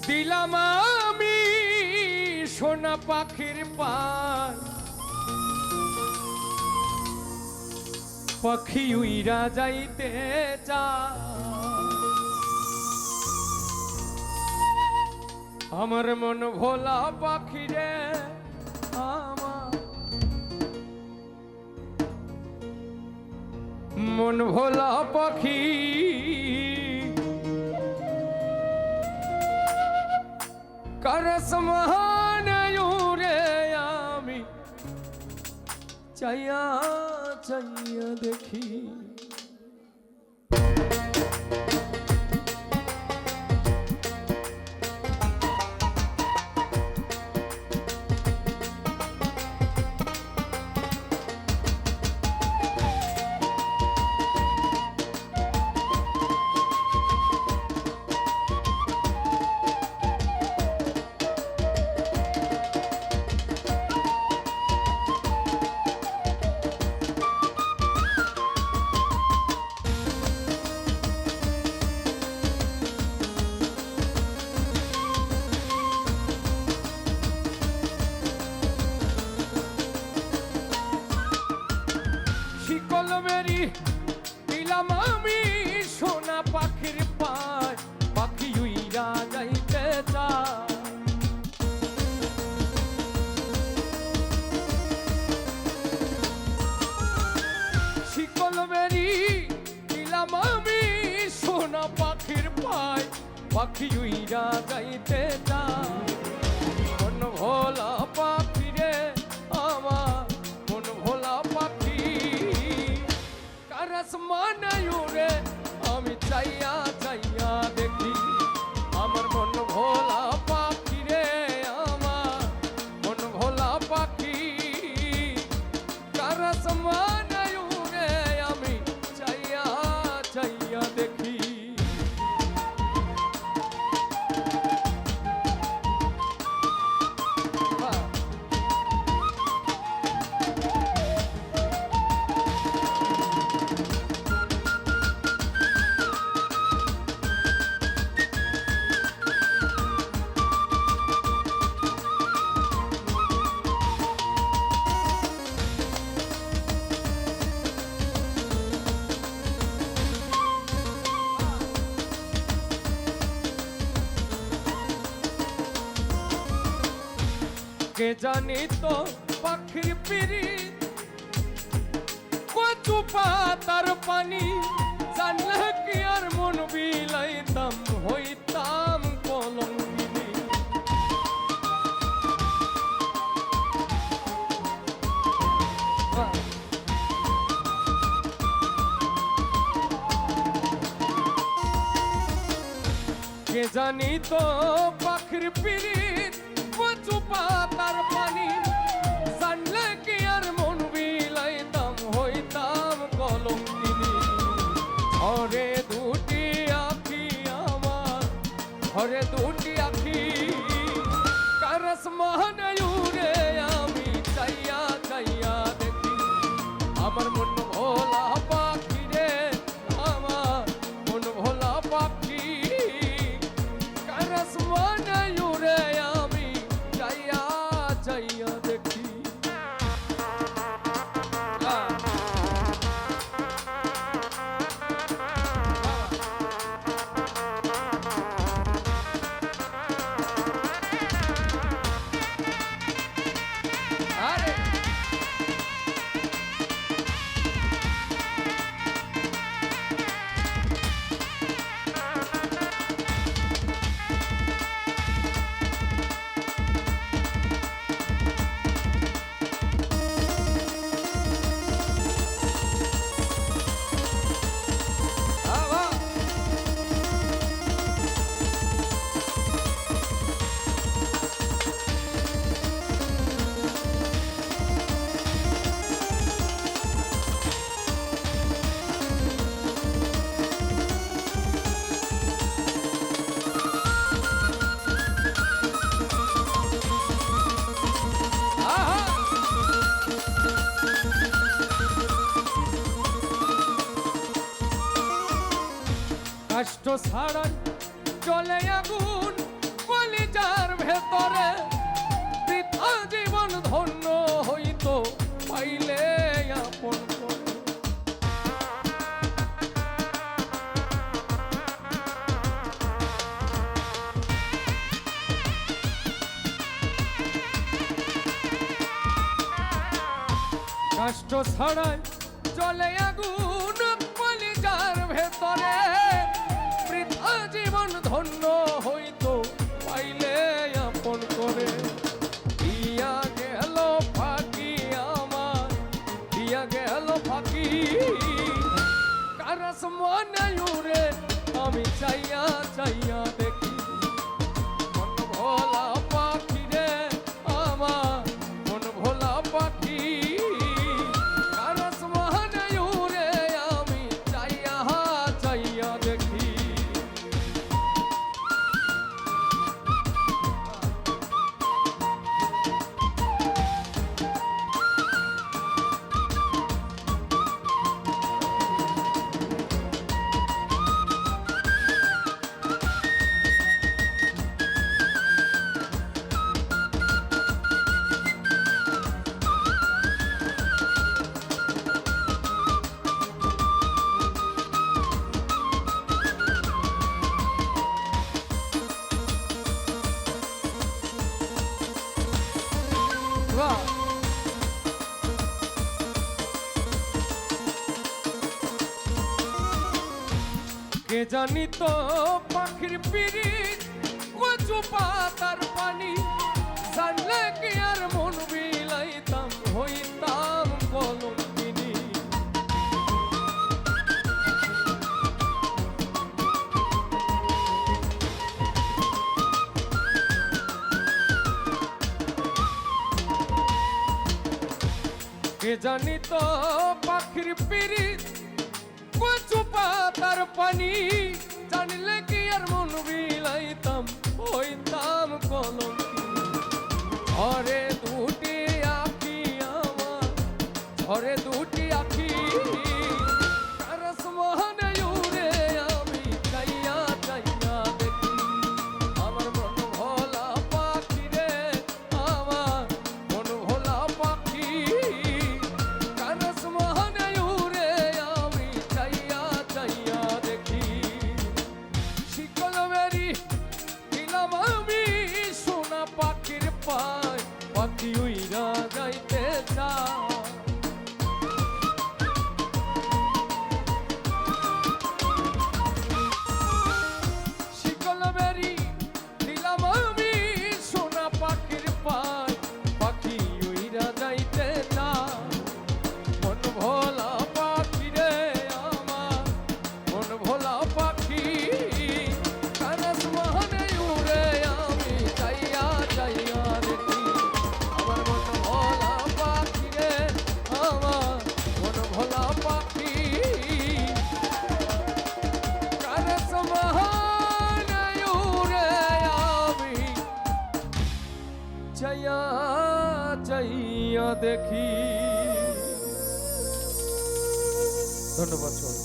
দিলাম আমি সোনা পাখির পায়, পাখি উইরা যাইতে চায়। আমার মন ভোলা পাখি রে, আমার মন ভোলা পাখি করস মহানয়ুরে আমি চাইয়া চাইয়া দেখি। কলমেরি দিলাম আমি সোনা পাখির পায়, পাখি উইরা যাইতে চায়। শিকলমেরি দিলাম আমি সোনা পাখির পায়, পাখি উইরা যাইতে চায়। মন ভোলা পাখি রে আমার, মন ভোলা পাখি আসমানয়ুরে আমি চাইয়া চাইয়া দেখি। আমার মন ভোলা পাখি রে, আমার মন ভোলা পাখি কার আসমানয়ুরে আমি চাইয়া চাইয়া দেখি। কে জানি তো পাখির পিরি কচু পাতার পানি, জানলে কি আর মন বিলাইতাম হইতাম কলঙ্কিনী। কে জানি তো পাখির পিরি কচু পাতার পানি, জানলে কি আর মন বিলাইতাম হইতাম কলঙ্কিনী। ঘরে দুটি আখি আমার, ঘরে দুটি আখি কার আসমানয়ুরে আমি চাইয়া চাইয়া দেখি। আমার মন ভোলা পাখি রে, আমার মন ভোলা পাখি কার আসমানয়ুরে আমি চাইয়া চাইয়া দেখি। কষ্ট ছাড়াই চলে আগুন কলিজার ভেতরে বৃথা জীবন ধন্য হইতো পাইলে আপন করে। কষ্ট ছাড়াই চলে আগুন কলিজার ভেতরে বৃথা জীবন ধন্য হইতো পাইলে আপন করে। দিয়া গেল ফাঁকি আমার, দিয়া গেল ফাঁকি কারস মনে উড়ে আমি চাইয়া চাইয়া দেখি। মন ভোলা পাখি রে আমার, মন ভোলা পাখি কারস মনে উড়ে আমি চাইয়া চাইয়া দেখি। কে জানি তো পাখির পিরিত কচু পাতার পানি, জানলে কি আর মন বিলাইতাম হইতাম কলঙ্কিনী। কে জানি তো পাখির পিরিত কচু পাতার পানি, জানলে কি আর মন বিলাইতাম হইতাম কলঙ্কিনী। ঝরে দুটি আখি আমার, ঝরে দুটি আখি কারস মনে উড়ে আমি চাইয়া চাইয়া দেখি। আমার মন ভোলা পাখি রে আমার, মন ভোলা পাখি কারস মনে উড়ে আমি চাইয়া চাইয়া দেখি। শিকল বেরি দিলাম আমি সোনা পাখির পায়, পাখি উইরা যাইতে চায়। শিকল বেরি দিলাম আমি সোনা পাখির পায়, পাখি উইরা যাইতে চায়। মন ভোলা পাখি রে আমার, মন ভোলা পাখি কারস মনে উড়ে আমি চাইয়া চাইয়া দেখি। আমার মন ভোলা পাখি রে আমার, মন ভোলা পাখি কারস মনে উড়ে আমি চাইয়া চাইয়া দেখি। ধন্যবাদ সবাই।